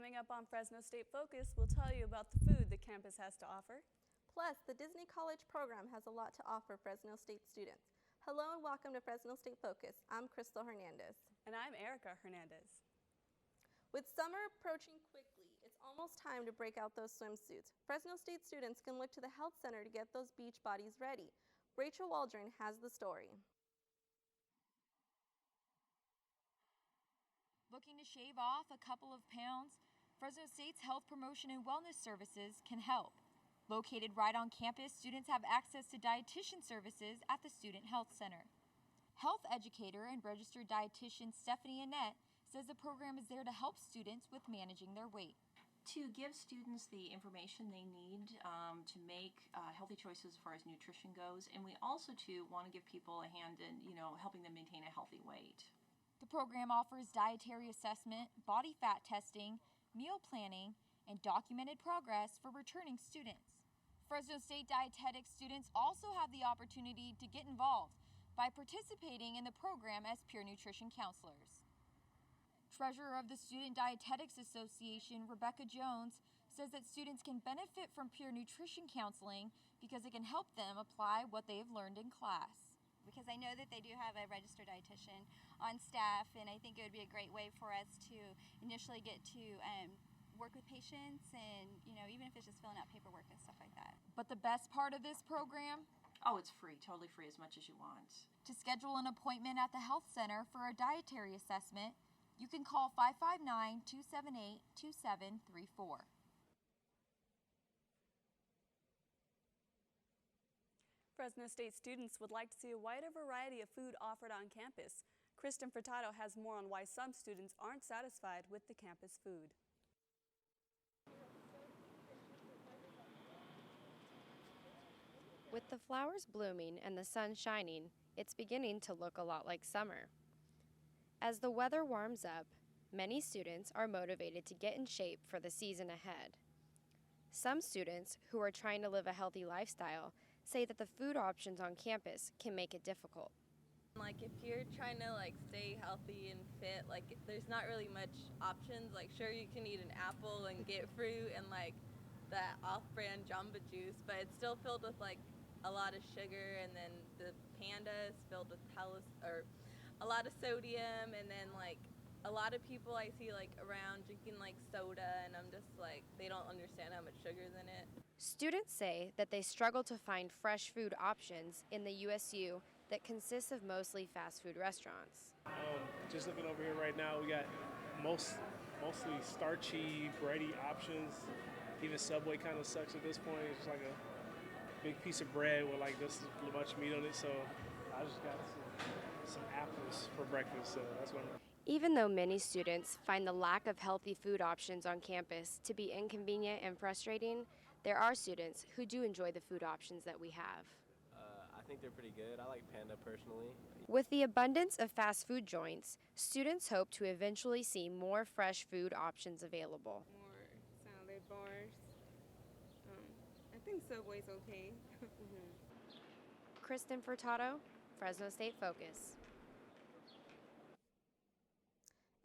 Coming up on Fresno State Focus, we'll tell you about the food the campus has to offer. Plus, the Disney College program has a lot to offer Fresno State students. Hello and welcome to Fresno State Focus. I'm Crystal Hernandez. And I'm Erica Hernandez. With summer approaching quickly, it's almost time to break out those swimsuits. Fresno State students can look to the health center to get those beach bodies ready. Rachel Waldron has the story. Looking to shave off a couple of pounds? Fresno State's Health Promotion and Wellness Services can help. Located right on campus, students have access to dietitian services at the Student Health Center. Health educator and registered dietitian Stephanie Annette says the program is there to help students with managing their weight. To give students the information they need to make healthy choices as far as nutrition goes, and we also want to give people a hand in helping them maintain a healthy weight. The program offers dietary assessment, body fat testing, meal planning, and documented progress for returning students. Fresno State dietetics students also have the opportunity to get involved by participating in the program as peer nutrition counselors. Treasurer of the Student Dietetics Association, Rebecca Jones, says that students can benefit from peer nutrition counseling because it can help them apply what they have learned in class. Because I know that they do have a registered dietitian on staff, and I think it would be a great way for us to initially get to work with patients and, even if it's just filling out paperwork and stuff like that. But the best part of this program? Oh, it's free, totally free, as much as you want. To schedule an appointment at the health center for a dietary assessment, you can call 559-278-2734. Fresno State students would like to see a wider variety of food offered on campus. Kristen Furtado has more on why some students aren't satisfied with the campus food. With the flowers blooming and the sun shining, it's beginning to look a lot like summer. As the weather warms up, many students are motivated to get in shape for the season ahead. Some students who are trying to live a healthy lifestyle say that the food options on campus can make it difficult. If you're trying to stay healthy and fit, there's not really much options. Sure, you can eat an apple and get fruit and that off-brand Jamba Juice, but it's still filled with a lot of sugar, and then the Panda is filled with a lot of sodium, and then a lot of people I see around drinking soda, and I'm just they don't understand how much sugar's in it. Students say that they struggle to find fresh food options in the USU that consists of mostly fast food restaurants. Just looking over here right now, we got mostly starchy, bready options. Even Subway kind of sucks at this point. It's just a big piece of bread with just a bunch of meat on it. So I just got some apples for breakfast. So that's what I'm. Even though many students find the lack of healthy food options on campus to be inconvenient and frustrating, there are students who do enjoy the food options that we have. I think they're pretty good. I like Panda personally. With the abundance of fast food joints, students hope to eventually see more fresh food options available. More salad bars. I think Subway's okay. Kristen Furtado, Fresno State Focus.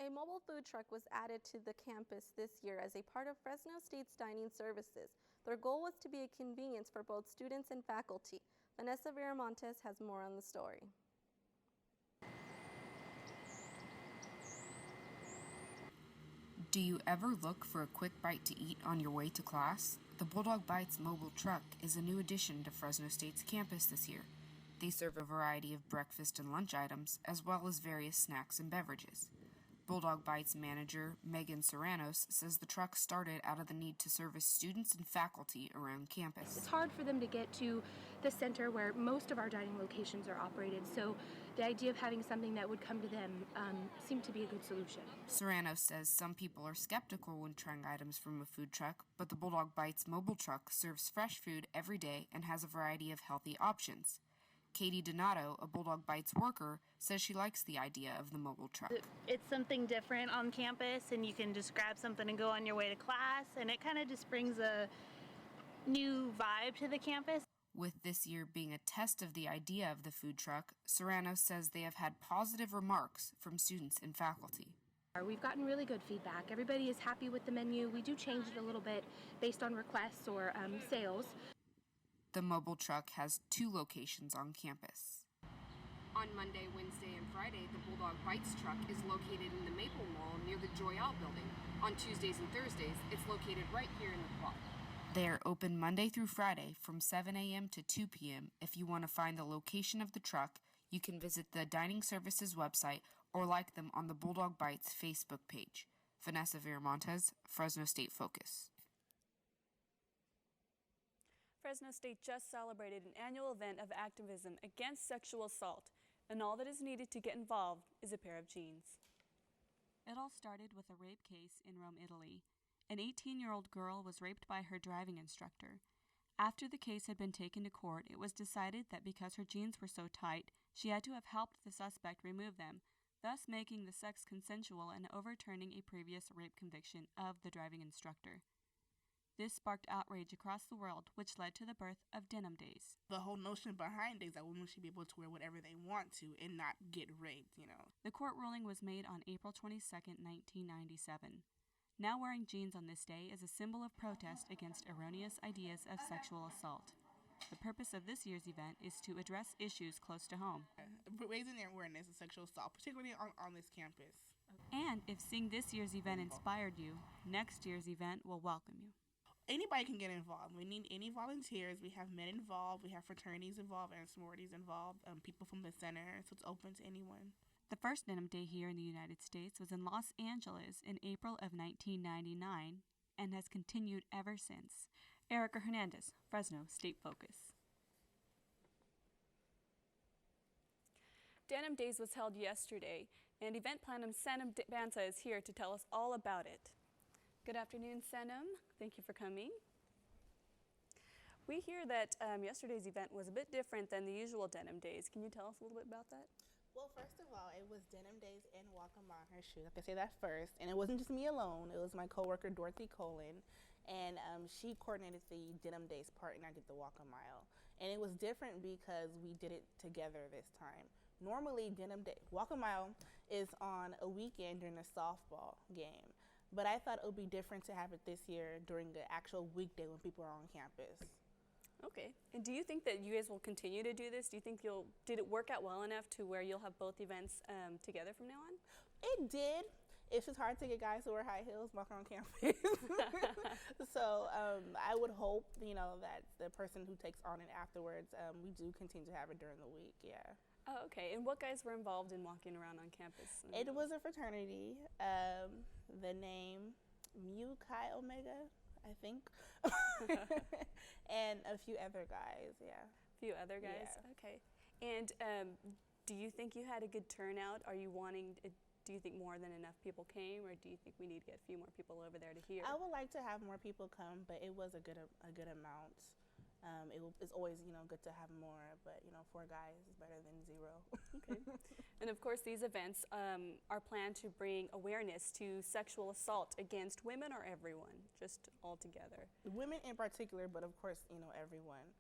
A mobile food truck was added to the campus this year as a part of Fresno State's dining services. Their goal was to be a convenience for both students and faculty. Vanessa Viramontes has more on the story. Do you ever look for a quick bite to eat on your way to class? The Bulldog Bites mobile truck is a new addition to Fresno State's campus this year. They serve a variety of breakfast and lunch items, as well as various snacks and beverages. Bulldog Bites manager Megan Serranos says the truck started out of the need to service students and faculty around campus. It's hard for them to get to the center where most of our dining locations are operated, so the idea of having something that would come to them seemed to be a good solution. Serranos says some people are skeptical when trying items from a food truck, but the Bulldog Bites mobile truck serves fresh food every day and has a variety of healthy options. Katie Donato, a Bulldog Bites worker, says she likes the idea of the mobile truck. It's something different on campus, and you can just grab something and go on your way to class, and it kind of just brings a new vibe to the campus. With this year being a test of the idea of the food truck, Serrano says they have had positive remarks from students and faculty. We've gotten really good feedback. Everybody is happy with the menu. We do change it a little bit based on requests or sales. The mobile truck has 2 locations on campus. On Monday, Wednesday, and Friday, the Bulldog Bites truck is located in the Maple Mall near the Joyal building. On Tuesdays and Thursdays, it's located right here in the quad. They are open Monday through Friday from 7 a.m. to 2 p.m. If you want to find the location of the truck, you can visit the Dining Services website or like them on the Bulldog Bites Facebook page. Vanessa Viramontes, Fresno State Focus. Fresno State just celebrated an annual event of activism against sexual assault, and all that is needed to get involved is a pair of jeans. It all started with a rape case in Rome, Italy. An 18-year-old girl was raped by her driving instructor. After the case had been taken to court, it was decided that because her jeans were so tight, she had to have helped the suspect remove them, thus making the sex consensual and overturning a previous rape conviction of the driving instructor. This sparked outrage across the world, which led to the birth of Denim Days. The whole notion behind it is that women should be able to wear whatever they want to and not get raped, The court ruling was made on April 22, 1997. Now wearing jeans on this day is a symbol of protest against erroneous ideas of sexual assault. The purpose of this year's event is to address issues close to home. Raising their awareness of sexual assault, particularly on this campus. And if seeing this year's event inspired you, next year's event will welcome you. Anybody can get involved. We need any volunteers. We have men involved. We have fraternities involved and sororities involved, people from the center, so it's open to anyone. The first Denim Day here in the United States was in Los Angeles in April of 1999 and has continued ever since. Erica Hernandez, Fresno State Focus. Denim Days was held yesterday, and event planner Sanam Bansa is here to tell us all about it. Good afternoon, Sanam. Thank you for coming. We hear that yesterday's event was a bit different than the usual Denim Days. Can you tell us a little bit about that? Well, first of all, it was Denim Days and Walk a Mile Her Shoe. I have to say that first. And it wasn't just me alone. It was my coworker, Dorothy Colin. And she coordinated the Denim Days part, and I did the Walk a Mile. And it was different because we did it together this time. Normally, Walk a Mile is on a weekend during a softball game. But I thought it would be different to have it this year during the actual weekday when people are on campus. Okay. And do you think that you guys will continue to do this? Do you think did it work out well enough to where you'll have both events together from now on? It did. It's just hard to get guys who wear high heels walking on campus. So I would hope, that the person who takes on it afterwards, we do continue to have it during the week, yeah. Oh, okay. And what guys were involved in walking around on campus? It was a fraternity. The name Mu Chi Omega, I think. And a few other guys, yeah. A few other guys? Yeah. Okay. And do you think you had a good turnout? Do you think more than enough people came, or do you think we need to get a few more people over there to hear? I would like to have more people come, but it was a good amount. It's always, good to have more, but, 4 guys is better than 0. Okay. And of course, these events are planned to bring awareness to sexual assault against women or everyone, just all together? Women in particular, but of course, everyone.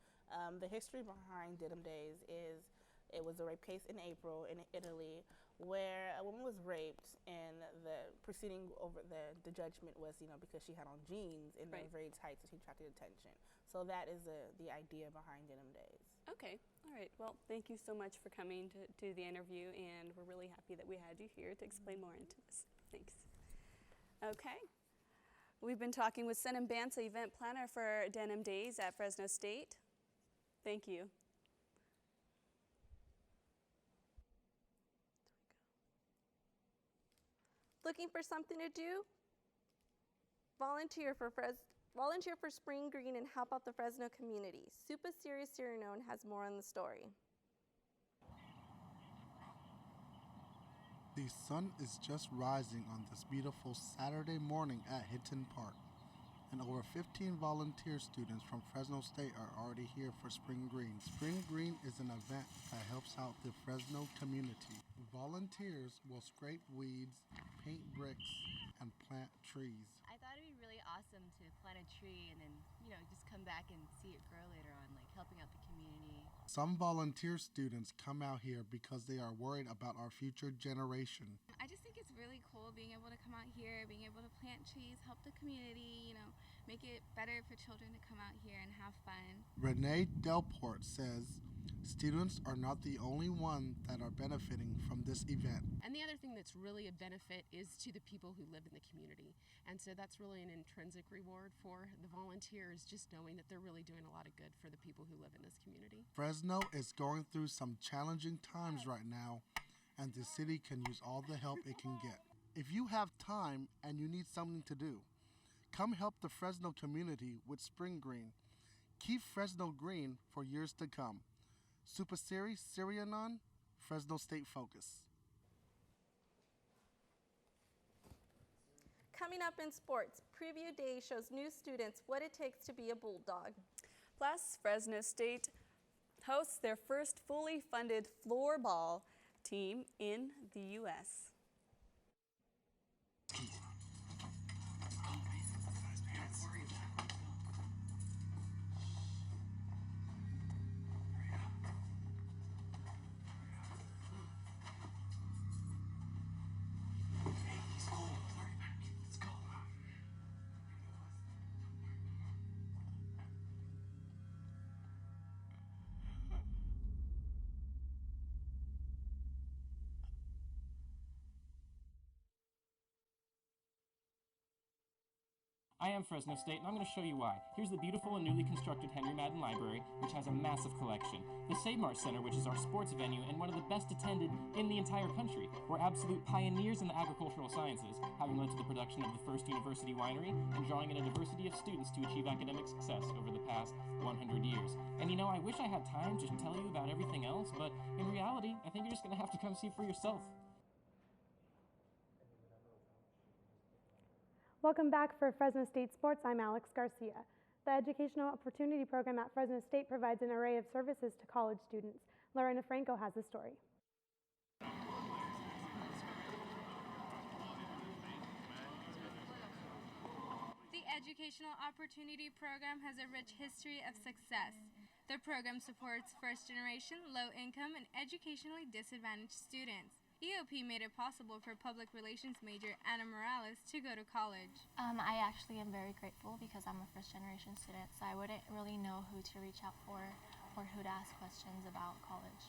The history behind Denim Days is it was a rape case in April in Italy where a woman was raped, and the proceeding over the judgment was, because she had on jeans and they were very tight, so she attracted attention. So that is the idea behind Denim Days. Okay, all right. Well, thank you so much for coming to the interview, and we're really happy that we had you here to explain more into this. Thanks. Okay. We've been talking with Sanam Bansa, event planner for Denim Days at Fresno State. Thank you. Looking for something to do? Volunteer for Spring Green and help out the Fresno community. Supa Siri Sirinon has more on the story. The sun is just rising on this beautiful Saturday morning at Hinton Park, and over 15 volunteer students from Fresno State are already here for Spring Green. Spring Green is an event that helps out the Fresno community. Volunteers will scrape weeds, paint bricks, and plant trees. I thought it'd be really awesome to plant a tree and then, just come back and see it grow later on, like helping out the community. Some volunteer students come out here because they are worried about our future generation. I just think it's really cool being able to come out here, being able to plant trees, help the community, make it better for children to come out here and have fun. Renee Delport says students are not the only one that are benefiting from this event. And the other thing that's really a benefit is to the people who live in the community. And so that's really an intrinsic reward for the volunteers, just knowing that they're really doing a lot of good for the people who live in this community. Fresno is going through some challenging times right now, and the city can use all the help it can get. If you have time and you need something to do, come help the Fresno community with Spring Green. Keep Fresno green for years to come. Supasiri Sirianon, Fresno State Focus. Coming up in sports, Preview Day shows new students what it takes to be a Bulldog. Plus, Fresno State hosts their first fully funded floorball team in the U.S. I am Fresno State, and I'm going to show you why. Here's the beautiful and newly constructed Henry Madden Library, which has a massive collection. The Save Mart Center, which is our sports venue and one of the best attended in the entire country. We're absolute pioneers in the agricultural sciences, having led to the production of the first university winery and drawing in a diversity of students to achieve academic success over the past 100 years. And I wish I had time to tell you about everything else, but in reality, I think you're just going to have to come see for yourself. Welcome back for Fresno State Sports. I'm Alex Garcia. The Educational Opportunity Program at Fresno State provides an array of services to college students. Lorena Franco has the story. The Educational Opportunity Program has a rich history of success. The program supports first-generation, low-income, and educationally disadvantaged students. EOP made it possible for public relations major Anna Morales to go to college. I actually am very grateful because I'm a first-generation student, so I wouldn't really know who to reach out for or who to ask questions about college.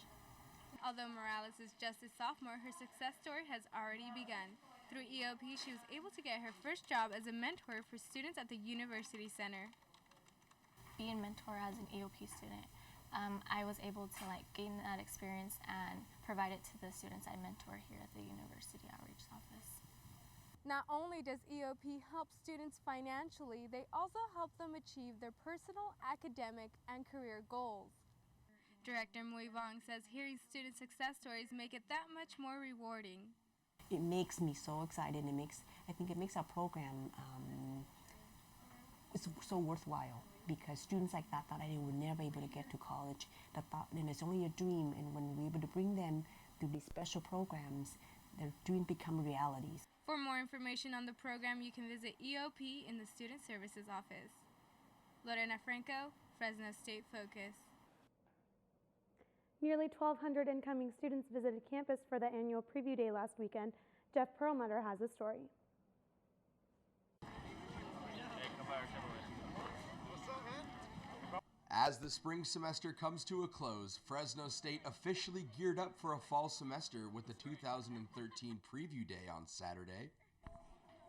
Although Morales is just a sophomore, her success story has already begun. Through EOP, she was able to get her first job as a mentor for students at the University Center. Being mentor as an EOP student, I was able to gain that experience and provide it to the students I mentor here at the University Outreach Office. Not only does EOP help students financially, they also help them achieve their personal, academic, and career goals. Director Mui Vong says hearing student success stories make it that much more rewarding. It makes me so excited. I think it makes our program so worthwhile, because students like that thought they were never able to get to college, that thought it's only a dream, and when we're able to bring them through these special programs, their dreams become realities. For more information on the program, you can visit EOP in the Student Services Office. Lorena Franco, Fresno State Focus. Nearly 1,200 incoming students visited campus for the annual Preview Day last weekend. Jeff Perlmutter has the story. As the spring semester comes to a close, Fresno State officially geared up for a fall semester with the 2013 Preview Day on Saturday.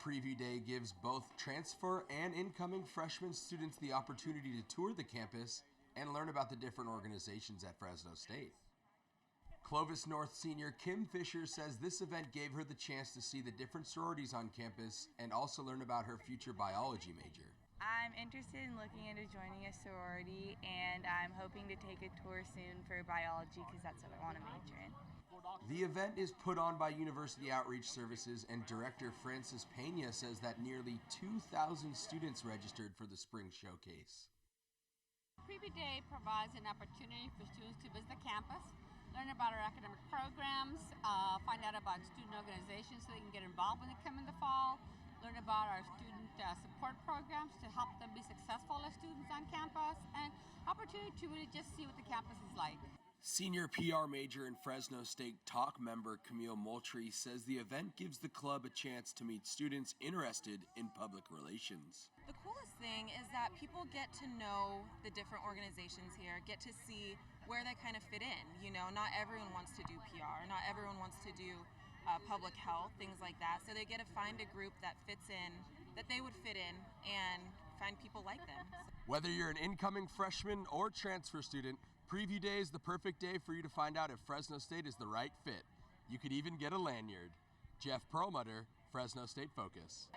Preview Day gives both transfer and incoming freshman students the opportunity to tour the campus and learn about the different organizations at Fresno State. Clovis North senior Kim Fisher says this event gave her the chance to see the different sororities on campus and also learn about her future biology major. I'm interested in looking into joining a sorority, and I'm hoping to take a tour soon for biology because that's what I want to major in. The event is put on by University Outreach Services, and Director Francis Pena says that nearly 2,000 students registered for the spring showcase. Preview Day provides an opportunity for students to visit the campus, learn about our academic programs, find out about student organizations so they can get involved when they come in the fall, learn about our student support programs to help them be successful as students on campus, and opportunity to really just see what the campus is like. Senior PR major and Fresno State Talk member Camille Moultrie says the event gives the club a chance to meet students interested in public relations. The coolest thing is that people get to know the different organizations here, get to see where they kind of fit in. You know, not everyone wants to do PR, not everyone wants to do public health, things like that. So they get to find a group that fits in, that they would fit in, and find people like them. Whether you're an incoming freshman or transfer student, Preview Day is the perfect day for you to find out if Fresno State is the right fit. You could even get a lanyard. Jeff Perlmutter, Fresno State Focus.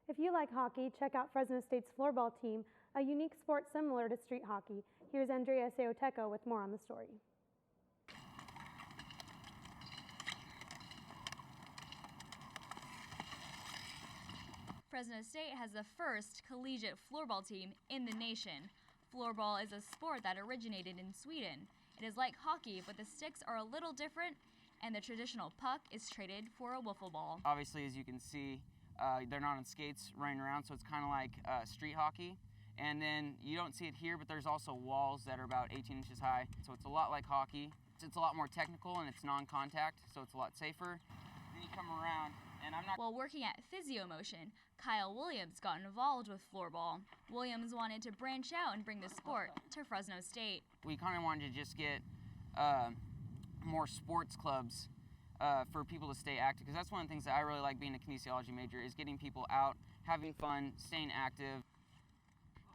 If you like hockey, check out Fresno State's floorball team, a unique sport similar to street hockey. Here's Andrea Seoteco with more on the story. Fresno State has the first collegiate floorball team in the nation. Floorball is a sport that originated in Sweden. It is like hockey, but the sticks are a little different, and the traditional puck is traded for a wiffle ball. Obviously, as you can see, they're not on skates running around, so it's kind of like street hockey. And then you don't see it here, but there's also walls that are about 18 inches high. So it's a lot like hockey. It's a lot more technical and it's non-contact, so it's a lot safer. Then you come around, and I'm not... While working at Physio Motion, Kyle Williams got involved with floorball. Williams wanted to branch out and bring the sport to Fresno State. We kind of wanted to just get more sports clubs for people to stay active, because that's one of the things that I really like being a kinesiology major, is getting people out, having fun, staying active.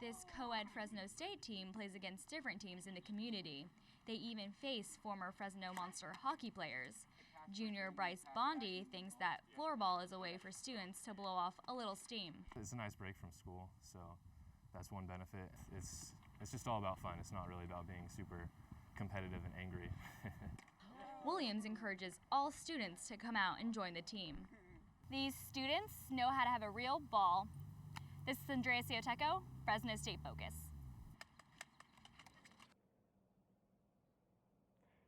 This co-ed Fresno State team plays against different teams in the community. They even face former Fresno Monster hockey players. Junior Bryce Bondi thinks that floorball is a way for students to blow off a little steam. It's a nice break from school, so that's one benefit. It's just all about fun. It's not really about being super competitive and angry. Williams encourages all students to come out and join the team. These students know how to have a real ball. This is Andrea Seoteco, Fresno State Focus.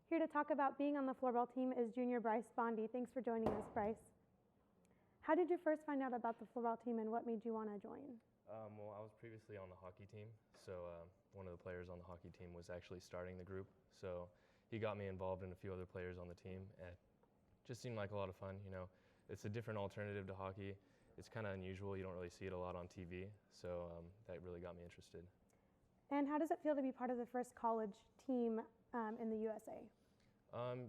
Here to talk about being on the floorball team is junior Bryce Bondi. Thanks for joining us, Bryce. How did you first find out about the floorball team and what made you want to join? Well, I was previously on the hockey team, so one of the players on the hockey team was actually starting the group. So he got me involved in a few other players on the team, and it just seemed like a lot of fun. You know, it's a different alternative to hockey. It's kind of unusual. You don't really see it a lot on TV, so that really got me interested. And how does it feel to be part of the first college team in the USA?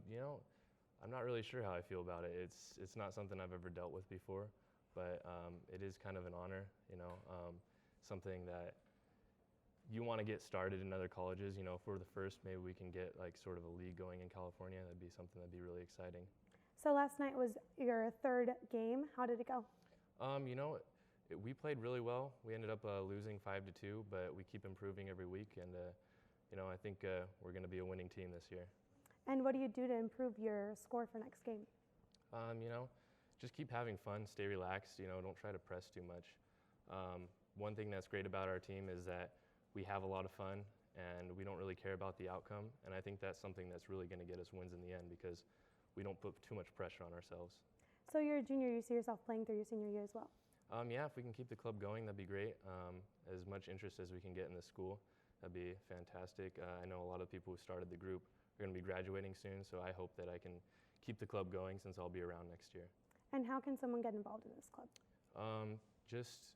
You know, I'm not really sure how I feel about it. It's not something I've ever dealt with before, but it is kind of an honor, you know, something that you want to get started in other colleges. You know, if we're the first, maybe we can get like sort of a league going in California. That'd be something that'd be really exciting. So last night was your third game. How did it go? You know, we played really well. We ended up losing 5-2, but we keep improving every week, and you know, I think we're going to be a winning team this year. And what do you do to improve your score for next game? You know, just keep having fun, stay relaxed, you know, don't try to press too much. One thing that's great about our team is that we have a lot of fun and we don't really care about the outcome, and I think that's something that's really going to get us wins in the end, because we don't put too much pressure on ourselves. So you're a junior, you see yourself playing through your senior year as well? Yeah, if we can keep the club going, that'd be great. As much interest as we can get in the school, that'd be fantastic. I know a lot of people who started the group are going to be graduating soon, so I hope that I can keep the club going since I'll be around next year. And how can someone get involved in this club? Just,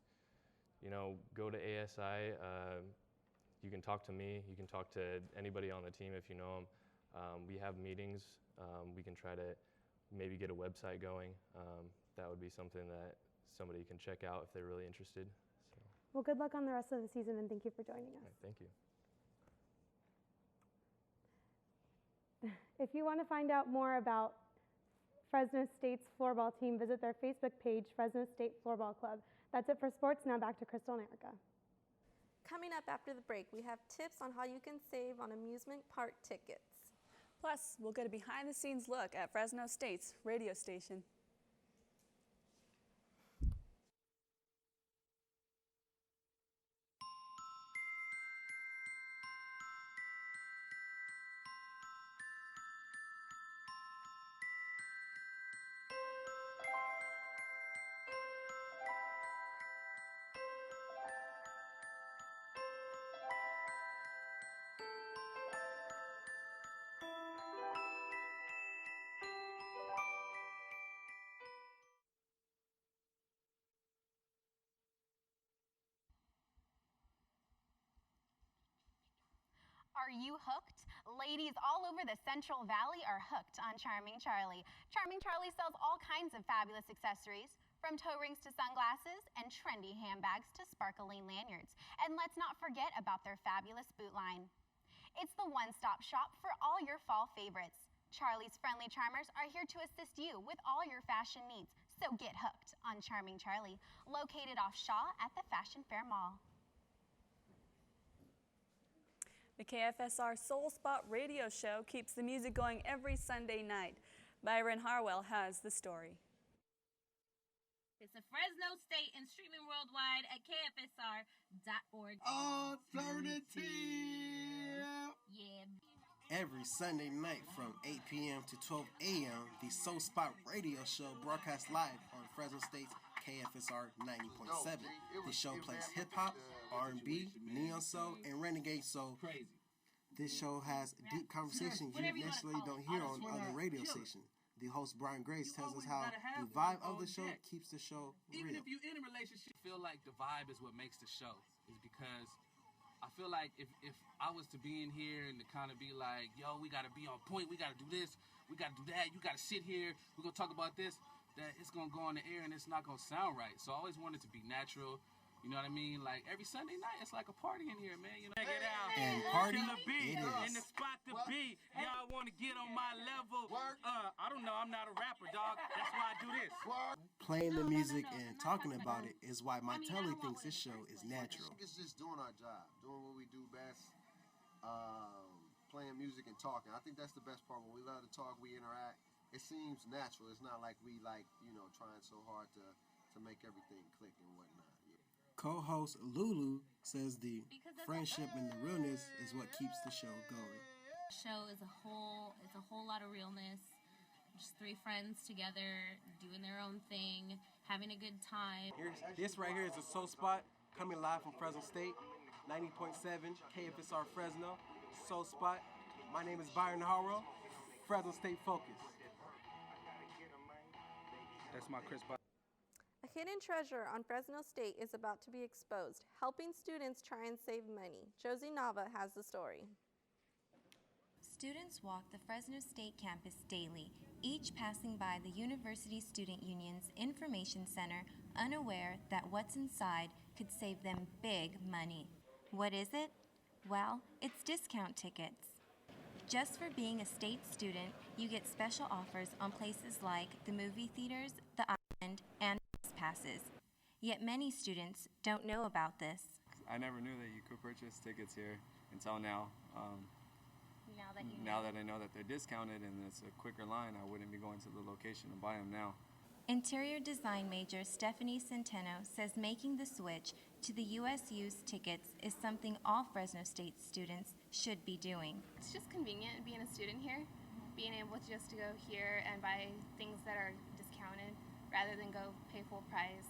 you know, go to ASI. You can talk to me. You can talk to anybody on the team if you know them. We have meetings. We can try to maybe get a website going. That would be something that somebody can check out if they're really interested. So. Well, good luck on the rest of the season, and thank you for joining us. All right, thank you. If you want to find out more about Fresno State's floorball team, visit their Facebook page, Fresno State Floorball Club. That's it for sports. Now back to Crystal and Erica. Coming up after the break, we have tips on how you can save on amusement park tickets. Plus, we'll get a behind-the-scenes look at Fresno State's radio station. Are you hooked? Ladies all over the Central Valley are hooked on Charming Charlie. Charming Charlie sells all kinds of fabulous accessories, from toe rings to sunglasses and trendy handbags to sparkling lanyards. And let's not forget about their fabulous boot line. It's the one-stop shop for all your fall favorites. Charlie's Friendly Charmers are here to assist you with all your fashion needs. So get hooked on Charming Charlie, located off Shaw at the Fashion Fair Mall. The KFSR Soul Spot radio show keeps the music going every Sunday night. Byron Harwell has the story. It's a Fresno State and streaming worldwide at KFSR.org. Alternative! Yeah. Every Sunday night from 8 p.m. to 12 a.m., the Soul Spot radio show broadcasts live on Fresno State's KFSR 90.7. The show plays hip-hop, R&B, neo soul, and renegade soul. This show has deep conversations you necessarily don't hear on other radio stations. The host, Brian Grace, tells us how the vibe of the show keeps the show real. Even if you're in a relationship, I feel like the vibe is what makes the show. Is because I feel like if I was to be in here and to kind of be like, yo, we got to be on point, we got to do this, we got to do that, you got to sit here, we're going to talk about this, that it's going to go on the air and it's not going to sound right. So I always wanted to be natural. You know what I mean? Like every Sunday night, it's like a party in here, man. You know, check it out. And party it is. in the spot to be. Y'all want to get on my level? I don't know. I'm not a rapper, dog. That's why I do this. Playing the music and talking about it is why Montelli thinks this show is natural. It's just doing our job, doing what we do best, playing music and talking. I think that's the best part. When we love to talk, we interact. It seems natural. It's not like we trying so hard to make everything click and whatnot. Co-host Lulu says the friendship and the realness is what keeps the show going. Show is it's a whole lot of realness. Just three friends together, doing their own thing, having a good time. This right here is a Soul Spot coming live from Fresno State, 90.7 KFSR Fresno, Soul Spot. My name is Byron Harwell, Fresno State Focus. That's my Chris. A hidden treasure on Fresno State is about to be exposed, helping students try and save money. Josie Nava has the story. Students walk the Fresno State campus daily, each passing by the University Student Union's Information Center, unaware that what's inside could save them big money. What is it? Well, it's discount tickets. Just for being a state student, you get special offers on places like the movie theaters, the island, and passes. Yet many students don't know about this. I never knew that you could purchase tickets here until now. Now that I know that they're discounted and it's a quicker line, I wouldn't be going to the location to buy them now. Interior design major Stephanie Centeno says making the switch to the USU's tickets is something all Fresno State students should be doing. It's just convenient being a student here, being able to go here and buy things that are discounted rather than go pay full price.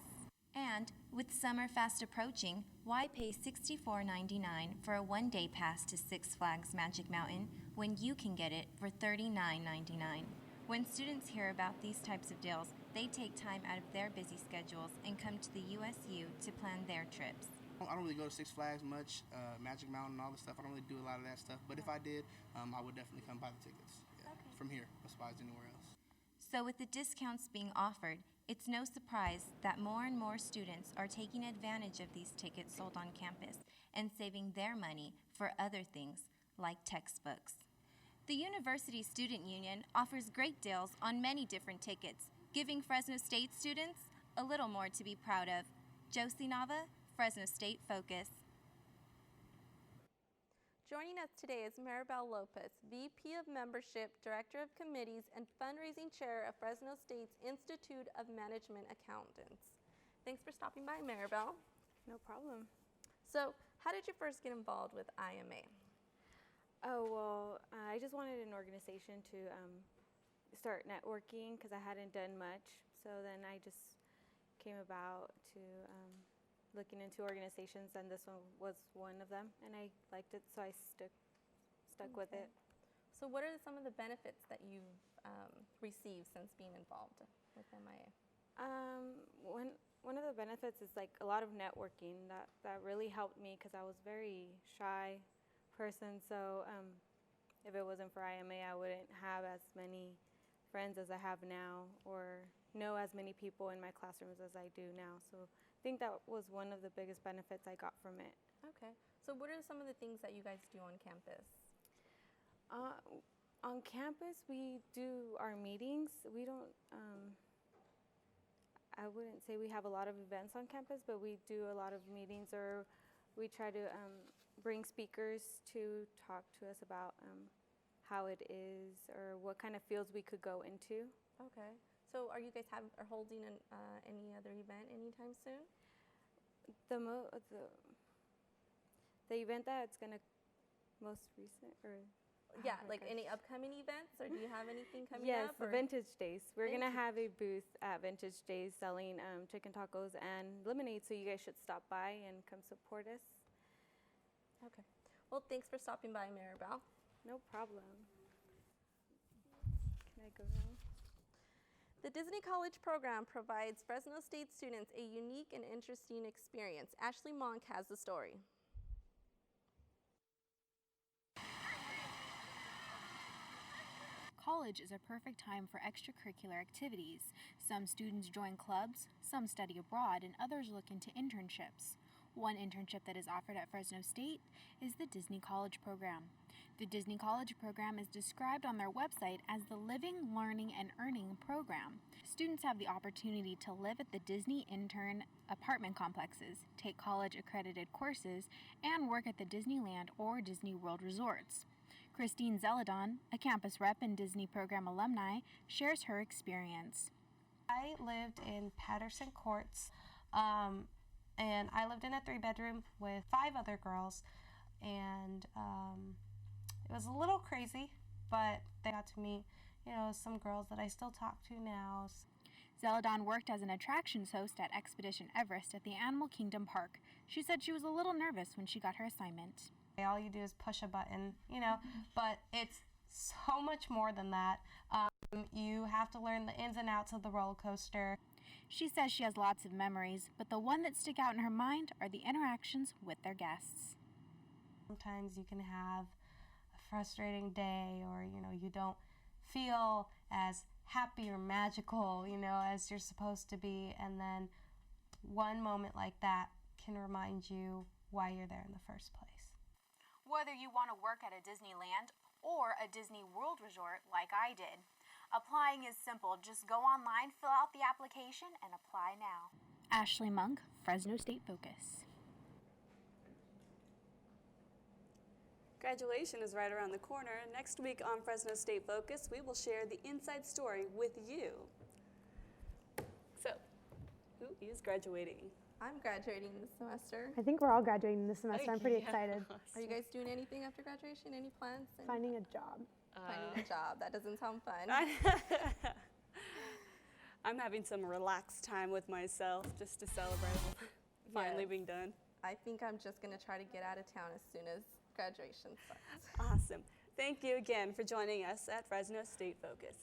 And with summer fast approaching, why pay $64.99 for a one-day pass to Six Flags Magic Mountain when you can get it for $39.99? When students hear about these types of deals, they take time out of their busy schedules and come to the USU to plan their trips. I don't really go to Six Flags much, Magic Mountain and all this stuff. I don't really do a lot of that stuff. But if I did, I would definitely come buy the tickets from here as far as anywhere else. So with the discounts being offered, it's no surprise that more and more students are taking advantage of these tickets sold on campus and saving their money for other things like textbooks. The University Student Union offers great deals on many different tickets, giving Fresno State students a little more to be proud of. Josie Nava, Fresno State Focus. Joining us today is Maribel Lopez, VP of Membership, Director of Committees, and Fundraising Chair of Fresno State's Institute of Management Accountants. Thanks for stopping by, Maribel. No problem. So, how did you first get involved with IMA? Oh, well, I just wanted an organization to start networking because I hadn't done much. So then I just came about to looking into organizations, and this one was one of them, and I liked it, so I stuck with it. So what are some of the benefits that you've received since being involved with MIA? One of the benefits is like a lot of networking that really helped me because I was very shy person, so if it wasn't for IMA, I wouldn't have as many friends as I have now or know as many people in my classrooms as I do now. So I think that was one of the biggest benefits I got from it. Okay. So what are some of the things that you guys do on campus? On campus, we do our meetings. We don't, I wouldn't say we have a lot of events on campus, but we do a lot of meetings, or we try to bring speakers to talk to us about how it is or what kind of fields we could go into. Okay. So are you guys holding any other event anytime soon? The event that's gonna most recent, or yeah, like any upcoming events, or do you have anything coming yes, up? Yes, the Vintage Days. We're gonna have a booth at Vintage Days selling chicken tacos and lemonade, so you guys should stop by and come support us. Okay. Well, thanks for stopping by, Maribel. No problem. Can I go now? The Disney College program provides Fresno State students a unique and interesting experience. Ashley Monk has the story. College is a perfect time for extracurricular activities. Some students join clubs, some study abroad, and others look into internships. One internship that is offered at Fresno State is the Disney College program. The Disney College program is described on their website as the Living, Learning, and Earning program. Students have the opportunity to live at the Disney intern apartment complexes, take college-accredited courses, and work at the Disneyland or Disney World resorts. Christine Zeladon, a campus rep and Disney program alumni, shares her experience. I lived in Patterson Courts, and I lived in a 3-bedroom with 5 other girls, and it was a little crazy, but they got to meet, some girls that I still talk to now. Zeladon worked as an attractions host at Expedition Everest at the Animal Kingdom Park. She said she was a little nervous when she got her assignment. All you do is push a button, but it's so much more than that. You have to learn the ins and outs of the roller coaster. She says she has lots of memories, but the one that stick out in her mind are the interactions with their guests. Sometimes you can have a frustrating day, or, you don't feel as happy or magical, as you're supposed to be, and then one moment like that can remind you why you're there in the first place. Whether you want to work at a Disneyland or a Disney World resort like I did, applying is simple. Just go online, fill out the application, and apply now. Ashley Monk, Fresno State Focus. Graduation is right around the corner. Next week on Fresno State Focus, we will share the inside story with you. So, who is graduating? I'm graduating this semester. I think we're all graduating this semester. I'm pretty excited. Are you guys doing anything after graduation? Any plans? Finding a job. Finding a job. That doesn't sound fun. I'm having some relaxed time with myself just to celebrate finally being done. I think I'm just going to try to get out of town as soon as graduation starts. Awesome. Thank you again for joining us at Fresno State Focus.